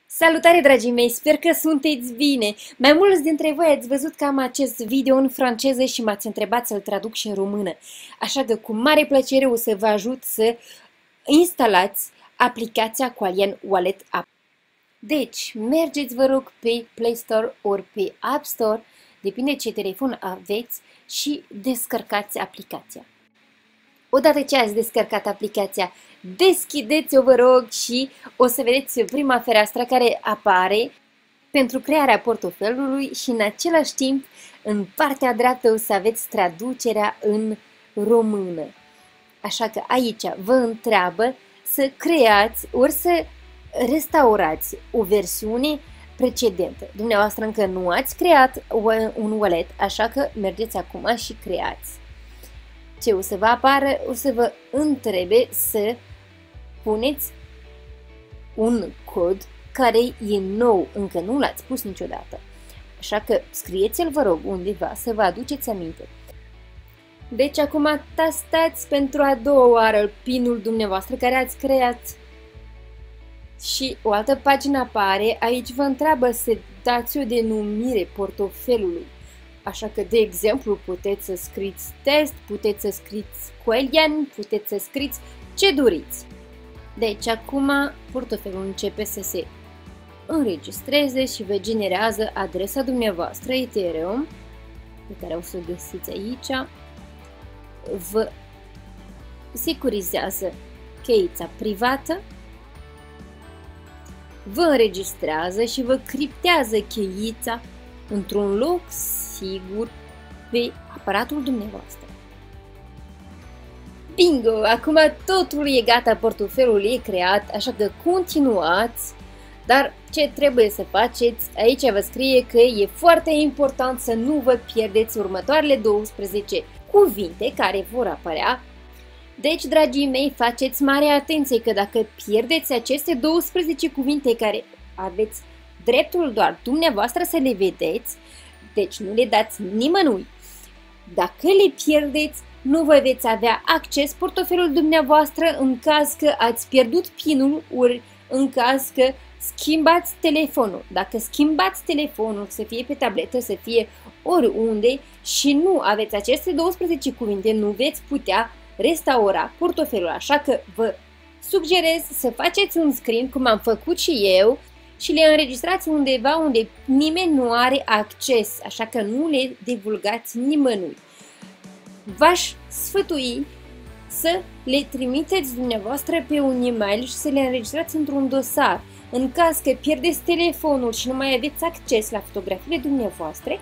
Salutare, dragii mei! Sper că sunteți bine! Mai mulți dintre voi ați văzut că am acest video în franceză și m-ați întrebat să-l traduc și în română. Așa că cu mare plăcere o să vă ajut să instalați aplicația Qualien Wallet App. Deci, mergeți, vă rog, pe Play Store ori pe App Store, depinde ce telefon aveți, și descărcați aplicația. Odată ce ați descărcat aplicația, deschideți-o, vă rog, și o să vedeți prima fereastră care apare pentru crearea portofelului și în același timp, în partea dreaptă, o să aveți traducerea în română. Așa că aici vă întreabă să creați ori să restaurați o versiune precedentă. Dumneavoastră încă nu ați creat un wallet, așa că mergeți acum și creați. Ce o să vă apară? O să vă întrebe să puneți un cod care e nou, încă nu l-ați pus niciodată. Așa că scrieți-l, vă rog, undeva să vă aduceți aminte. Deci acum tastați pentru a doua oară PIN-ul dumneavoastră care ați creat. Și o altă pagină apare, aici vă întreabă să dați o denumire portofelului. Așa că, de exemplu, puteți să scrieți test, puteți să scrieți Qualien, puteți să scrieți ce doriți. Deci, acum, portofelul începe să se înregistreze și vă generează adresa dumneavoastră Ethereum, pe care o să o găsiți aici. Vă securizează cheița privată, vă înregistrează și vă criptează cheița într-un loc sigur pe aparatul dumneavoastră. Bingo! Acum totul e gata, portofelul e creat, așa că continuați, dar ce trebuie să faceți? Aici vă scrie că e foarte important să nu vă pierdeți următoarele 12 cuvinte care vor apărea. Deci, dragii mei, faceți mare atenție că dacă pierdeți aceste 12 cuvinte care aveți dreptul doar dumneavoastră să le vedeți, deci nu le dați nimănui. Dacă le pierdeți, nu vă veți avea acces portofelul dumneavoastră în caz că ați pierdut PIN-ul, ori în caz că schimbați telefonul. Dacă schimbați telefonul, să fie pe tabletă, să fie oriunde, și nu aveți aceste 12 cuvinte, nu veți putea restaura portofelul. Așa că vă sugerez să faceți un screen, cum am făcut și eu, și le înregistrați undeva unde nimeni nu are acces, așa că nu le divulgați nimănui. V-aș sfătui să le trimiteți dumneavoastră pe un e-mail și să le înregistrați într-un dosar. În caz că pierdeți telefonul și nu mai aveți acces la fotografiile dumneavoastră,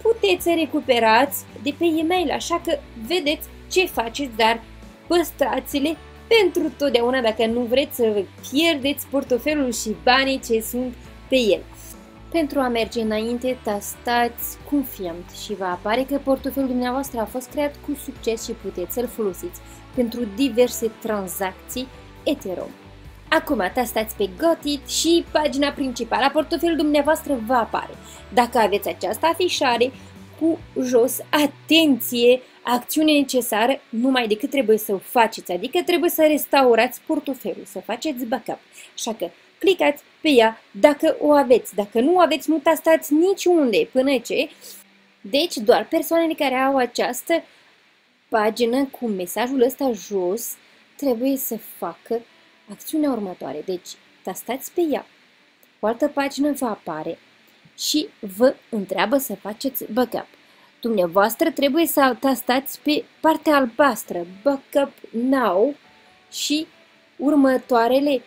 puteți să recuperați de pe e-mail, așa că vedeți ce faceți, dar păstrați-le pentru totdeauna dacă nu vreți să pierdeți portofelul și banii ce sunt pe el. Pentru a merge înainte, tastați Confirmed și va apare că portofelul dumneavoastră a fost creat cu succes și puteți să-l folosiți pentru diverse tranzacții Ethereum. Acum tastați pe Got It și pagina principală a portofelului dumneavoastră va apare. Dacă aveți această afișare, cu jos, atenție, acțiune necesară, numai decât trebuie să o faceți, adică trebuie să restaurați portofelul, să faceți backup. Așa că clicați pe ea dacă o aveți. Dacă nu o aveți, nu tastați niciunde până ce. Deci doar persoanele care au această pagină cu mesajul ăsta jos trebuie să facă acțiunea următoare. Deci tastați pe ea. O altă pagină va apare și vă întreabă să faceți backup. Dumneavoastră trebuie să tastați pe partea albastră, Backup Now, și următoarele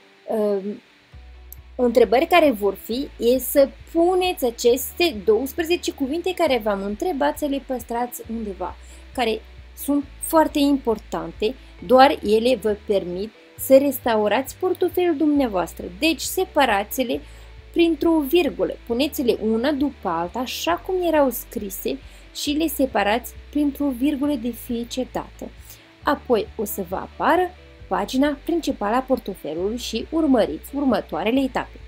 întrebări care vor fi e să puneți aceste 12 cuvinte care v-am întrebat, să le păstrați undeva, care sunt foarte importante, doar ele vă permit să restaurați portofelul dumneavoastră. Deci separați-le printr-o virgulă, puneți-le una după alta, așa cum erau scrise, și le separați printr-o virgulă de fiecare dată. Apoi o să vă apară pagina principală a portofelului și urmăriți următoarele etape.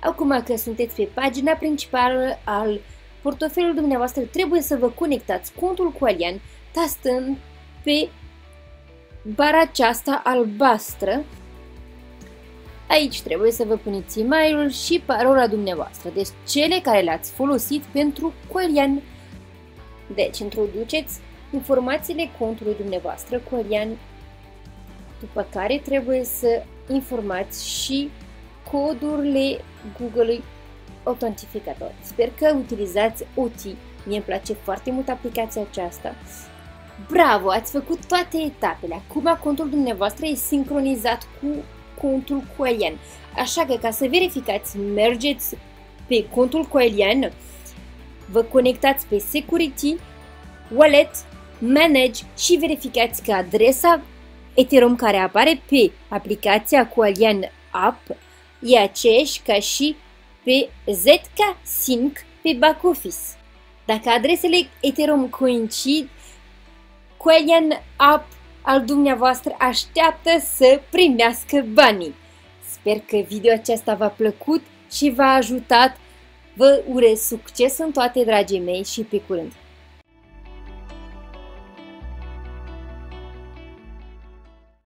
Acum că sunteți pe pagina principală al portofelului dumneavoastră, trebuie să vă conectați contul Qualien tastând pe bara aceasta albastră. Aici trebuie să vă puneți e-mailul și parola dumneavoastră, deci cele care le-ați folosit pentru Coelian. Deci introduceți informațiile contului dumneavoastră Coelian, după care trebuie să informați și codurile Google Authenticator. Sper că utilizați OT. Mie îmi place foarte mult aplicația aceasta. Bravo, ați făcut toate etapele. Acum contul dumneavoastră e sincronizat cu contul Coelian. Așa că ca să verificați, mergeți pe contul Coelian, vă conectați pe Security, Wallet, Manage și verificați că adresa Ethereum care apare pe aplicația Coelian App e aceeași ca și pe ZK Sync pe back office. Dacă adresele Ethereum coincid, Coelian App al dumneavoastră așteaptă să primească banii. Sper că video acesta v-a plăcut și v-a ajutat. Vă urez succes în toate, dragii mei, și pe curând!